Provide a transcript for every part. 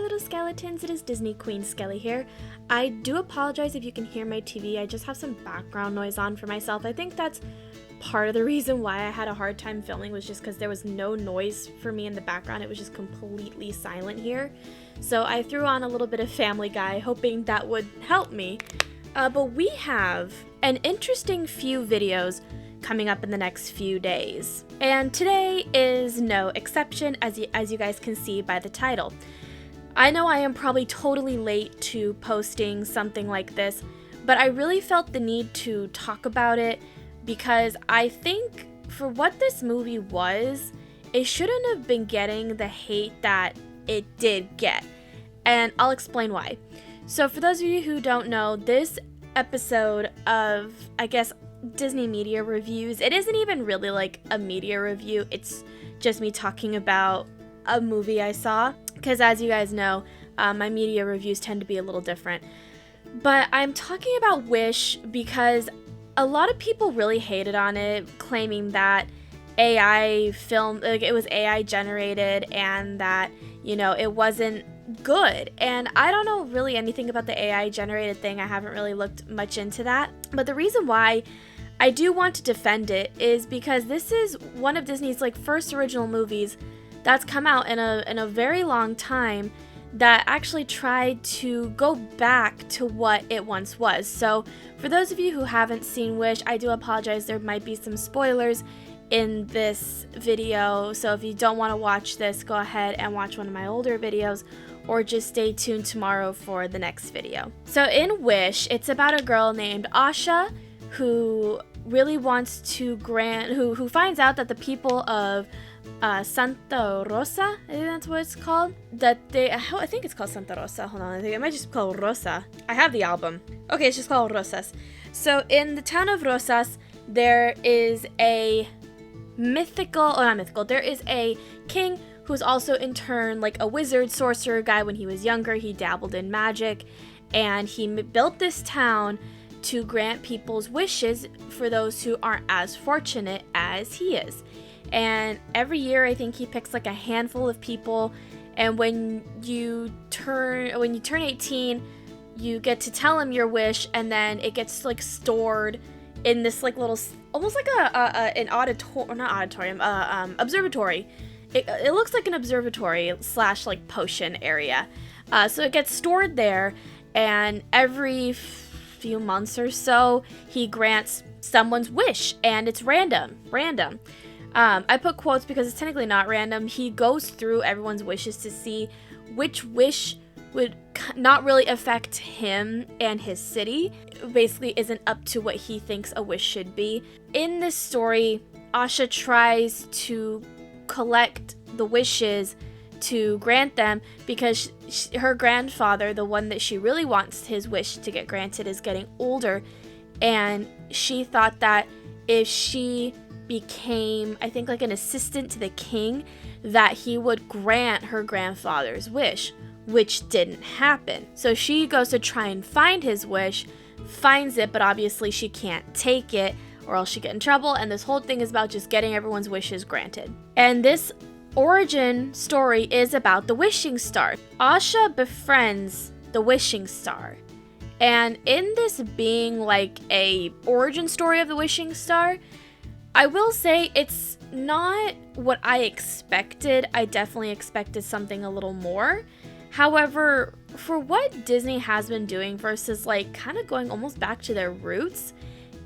little skeletons, it is Disney Queen Skelly here. I do apologize if you can hear my TV, I just have some background noise on for myself. I think that's part of the reason why I had a hard time filming, was just because there was no noise for me in the background. It was just completely silent here. So I threw on a little bit of Family Guy, hoping that would help me. But we have an interesting few videos coming up in the next few days. And today is no exception, as you guys can see by the title. I know I am probably totally late to posting something like this, but I really felt the need to talk about it because I think for what this movie was, it shouldn't have been getting the hate that it did get. And I'll explain why. So for those of you who don't know, this episode of, I guess, Disney media reviews, it isn't even really like a media review, it's just me talking about a movie I saw, because as you guys know, my media reviews tend to be a little different. But I'm talking about Wish because a lot of people really hated on it, claiming that AI film, like it was AI generated and that, you know, it wasn't good. And I don't know really anything about the AI generated thing. I haven't really looked much into that. But the reason why I do want to defend it is because this is one of Disney's like first original movies that's come out in a very long time that actually tried to go back to what it once was. So for those of you who haven't seen Wish, I do apologize, there might be some spoilers in this video, so if you don't want to watch this, go ahead and watch one of my older videos or just stay tuned tomorrow for the next video. So in Wish, it's about a girl named Asha who really wants to who finds out that the people of Santa Rosa, I think that's what it's called, I think it's called Santa Rosa, hold on, I think it might just be called Rosa. I have the album. Okay, it's just called Rosas. So in the town of Rosas, there is a there is a king who's also in turn like a wizard, sorcerer guy. When he was younger, he dabbled in magic, and he built this town to grant people's wishes for those who aren't as fortunate as he is. And every year, I think he picks like a handful of people, and when you turn 18, you get to tell him your wish, and then it gets like stored in this like little, almost like an observatory. It looks like an observatory / like potion area. So it gets stored there, and every few months or so, he grants someone's wish, and it's random. I put quotes because it's technically not random. He goes through everyone's wishes to see which wish would not really affect him and his city. Basically isn't up to what he thinks a wish should be. In this story, Asha tries to collect the wishes to grant them because her grandfather, the one that she really wants his wish to get granted, is getting older, and she thought that if she became, I think, like an assistant to the king, that he would grant her grandfather's wish, which didn't happen. So she goes to try and find his wish, finds it, but obviously she can't take it or else she'll get in trouble, and this whole thing is about just getting everyone's wishes granted. And this origin story is about the wishing star. Asha befriends the wishing star, and in this being like a origin story of the wishing star, I will say it's not what I expected. I definitely expected something a little more. However, for what Disney has been doing versus like kind of going almost back to their roots,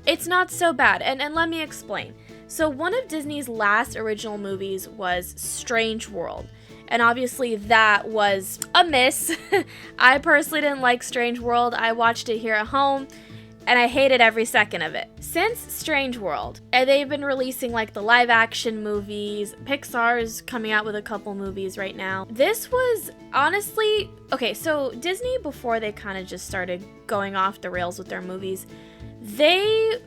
it's not so bad. And let me explain. So one of Disney's last original movies was Strange World. And obviously that was a miss. I personally didn't like Strange World. I watched it here at home, and I hated every second of it. Since Strange World, and they've been releasing like the live action movies, Pixar's coming out with a couple movies right now. This was honestly, okay, so Disney, before they kind of just started going off the rails with their movies, they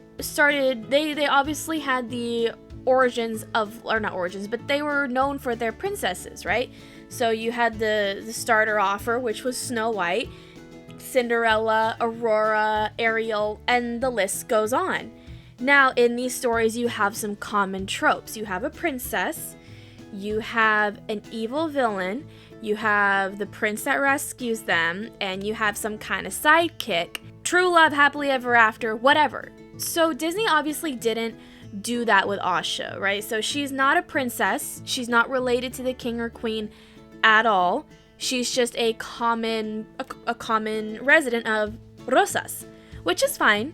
obviously had the origins of, or not origins, but they were known for their princesses, right? So you had the starter offer, which was Snow White, Cinderella, Aurora, Ariel, and the list goes on. Now, in these stories, you have some common tropes. You have a princess, You have an evil villain, you have the prince that rescues them, and you have some kind of sidekick. True love, happily ever after, whatever. So Disney obviously didn't do that with Asha, right? So she's not a princess. She's not related to the king or queen at all. She's just a common resident of Rosas, which is fine.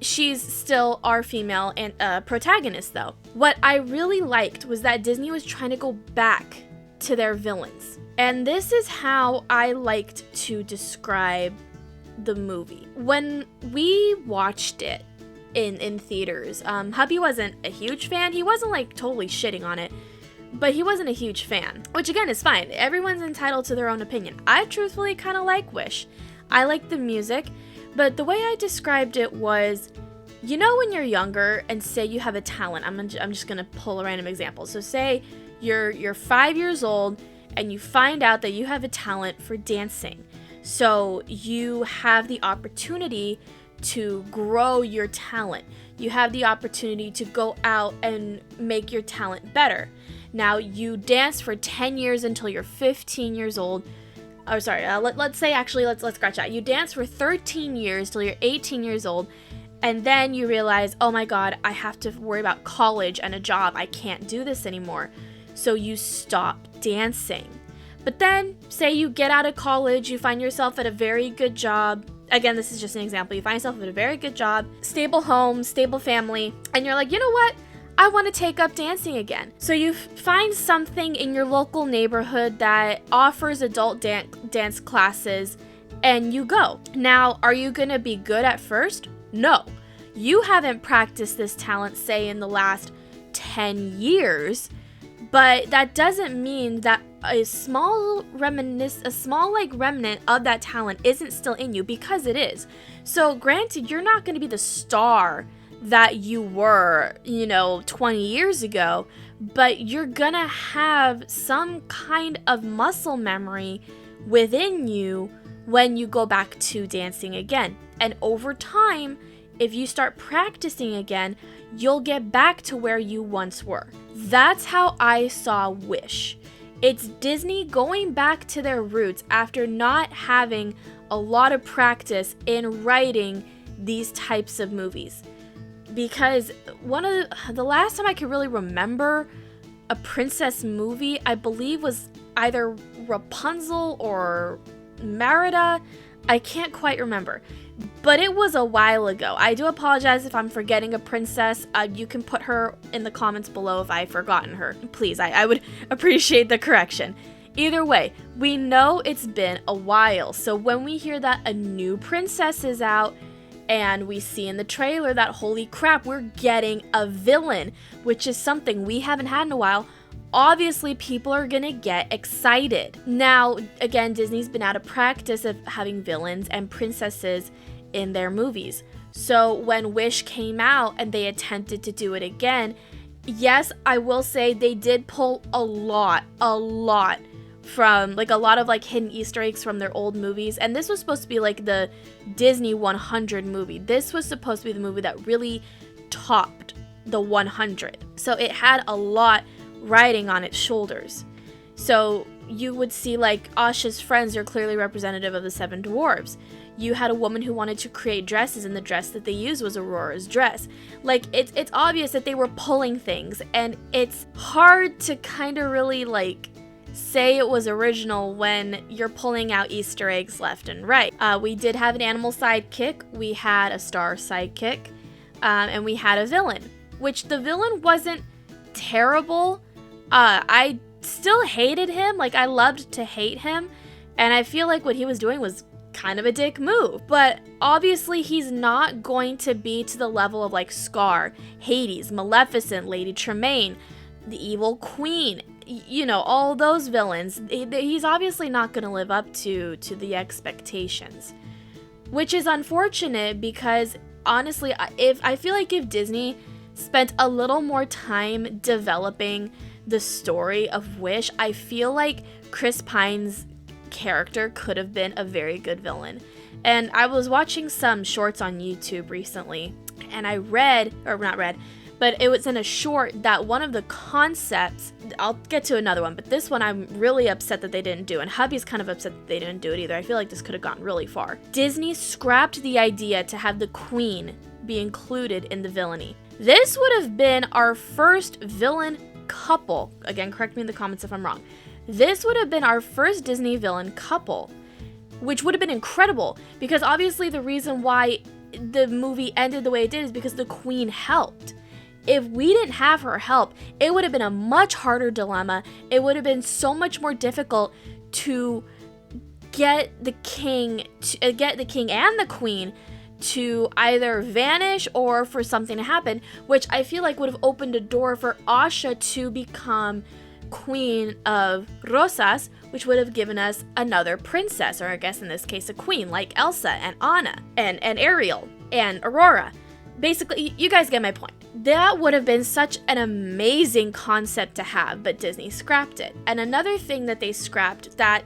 She's still our female and protagonist, though. What I really liked was that Disney was trying to go back to their villains. And this is how I liked to describe the movie. When we watched it in theaters, hubby wasn't a huge fan. He wasn't like totally shitting on it, but he wasn't a huge fan, which again is fine. Everyone's entitled to their own opinion. I truthfully kind of like Wish. I like the music, but the way I described it was, you know, when you're younger and say you have a talent. I'm just gonna pull a random example. So say you're 5 years old and you find out that you have a talent for dancing. So you have the opportunity to grow your talent. You have the opportunity to go out and make your talent better. Now you dance for 10 years until you're 15 years old. Oh, sorry. Let's say actually, let's scratch that. You dance for 13 years till you're 18 years old, and then you realize, oh my God, I have to worry about college and a job. I can't do this anymore. So you stop dancing. But then, say you get out of college, you find yourself at a very good job. Again, this is just an example. You find yourself at a very good job, stable home, stable family, and you're like, you know what? I want to take up dancing again. So you find something in your local neighborhood that offers adult dance classes, and you go. Now, are you going to be good at first? No. You haven't practiced this talent, say, in the last 10 years, but that doesn't mean that a small remnant of that talent isn't still in you, because it is. So granted, you're not going to be the star that you were, 20 years ago, but you're gonna have some kind of muscle memory within you when you go back to dancing again. And over time, if you start practicing again, you'll get back to where you once were. That's how I saw Wish. It's Disney going back to their roots after not having a lot of practice in writing these types of movies. Because the last time I could really remember a princess movie, I believe, was either Rapunzel or Merida. I can't quite remember, but it was a while ago. I do apologize if I'm forgetting a princess. You can put her in the comments below if I've forgotten her. Please, I would appreciate the correction. Either way, we know it's been a while, so when we hear that a new princess is out, and we see in the trailer that, holy crap, we're getting a villain, which is something we haven't had in a while, obviously people are gonna get excited. Now, again, Disney's been out of practice of having villains and princesses in their movies. So when Wish came out and they attempted to do it again, yes, I will say they did pull a lot from a lot of hidden Easter eggs from their old movies. And this was supposed to be the Disney 100 movie. This was supposed to be the movie that really topped the 100. So it had a lot riding on its shoulders. So you would see Asha's friends are clearly representative of the Seven Dwarves. You had a woman who wanted to create dresses, and the dress that they used was Aurora's dress. It's obvious that they were pulling things, and it's hard to kind of really say it was original when you're pulling out Easter eggs left and right. We did have an animal sidekick, we had a star sidekick, and we had a villain, which the villain wasn't terrible. I still hated him. I loved to hate him, and I feel like what he was doing was kind of a dick move. But obviously he's not going to be to the level of Scar, Hades, Maleficent, Lady Tremaine, the Evil Queen, all those villains. He's obviously not going to live up to the expectations, which is unfortunate, because honestly, I feel like if Disney spent a little more time developing the story of Wish, I feel like Chris Pine's character could have been a very good villain. And I was watching some shorts on YouTube recently, and I but it was in a short that one of the concepts, I'll get to another one, but this one I'm really upset that they didn't do, and hubby's kind of upset that they didn't do it either. I feel like this could have gone really far. Disney scrapped the idea to have the queen be included in the villainy. This would have been our first villain couple. Again, correct me in the comments if I'm wrong. This would have been our first Disney villain couple, which would have been incredible, because obviously the reason why the movie ended the way it did is because the queen helped. If we didn't have her help, it would have been a much harder dilemma. It would have been so much more difficult to get the king and the queen to either vanish or for something to happen, which I feel like would have opened a door for Asha to become Queen of Rosas, which would have given us another princess, or I guess in this case a queen, like Elsa and Anna and Ariel and Aurora. Basically, you guys get my point. That would have been such an amazing concept to have, but Disney scrapped it. And another thing that they scrapped that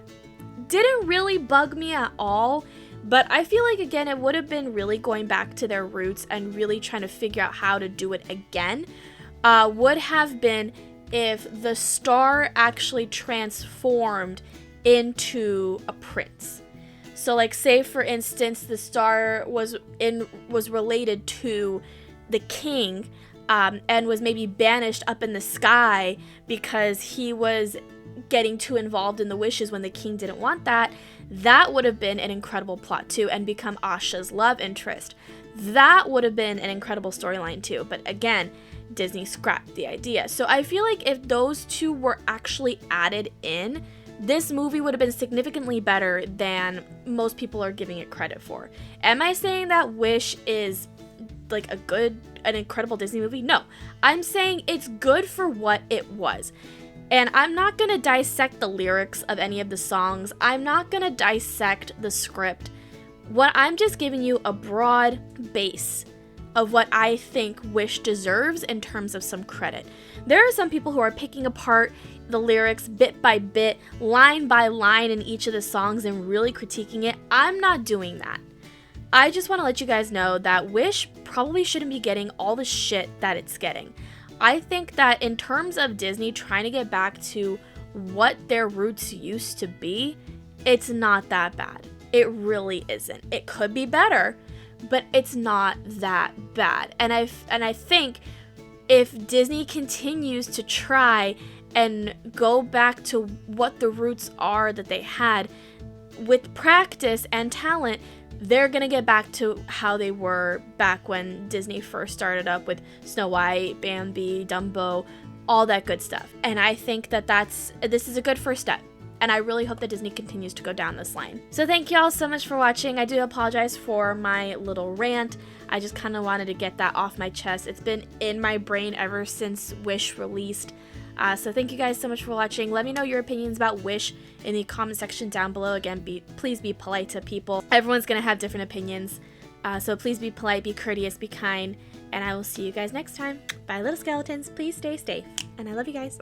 didn't really bug me at all, but I feel like, again, it would have been really going back to their roots and really trying to figure out how to do it again, would have been if the star actually transformed into a prince. So, like, say for instance the star was related to the king, and was maybe banished up in the sky because he was getting too involved in the wishes when the king didn't want that. That would have been an incredible plot too, and become Asha's love interest. That would have been an incredible storyline too, but again, Disney scrapped the idea. So I feel like if those two were actually added in, this movie would have been significantly better than most people are giving it credit for. Am I saying that Wish is like an incredible Disney movie? No. I'm saying it's good for what it was. And I'm not going to dissect the lyrics of any of the songs. I'm not going to dissect the script. What I'm just giving you a broad base of what I think Wish deserves in terms of some credit. There are some people who are picking apart the lyrics bit by bit, line by line in each of the songs and really critiquing it. I'm not doing that. I just want to let you guys know that Wish probably shouldn't be getting all the shit that it's getting. I think that in terms of Disney trying to get back to what their roots used to be, it's not that bad. It really isn't. It could be better, but it's not that bad. And I think if Disney continues to try and go back to what the roots are that they had with practice and talent, they're going to get back to how they were back when Disney first started up with Snow White, Bambi, Dumbo, all that good stuff. And I think that this is a good first step. And I really hope that Disney continues to go down this line. So thank you all so much for watching. I do apologize for my little rant. I just kind of wanted to get that off my chest. It's been in my brain ever since Wish released. So thank you guys so much for watching. Let me know your opinions about Wish in the comment section down below. Again, please be polite to people. Everyone's going to have different opinions. So please be polite, be courteous, be kind. And I will see you guys next time. Bye, little skeletons. Please stay safe. And I love you guys.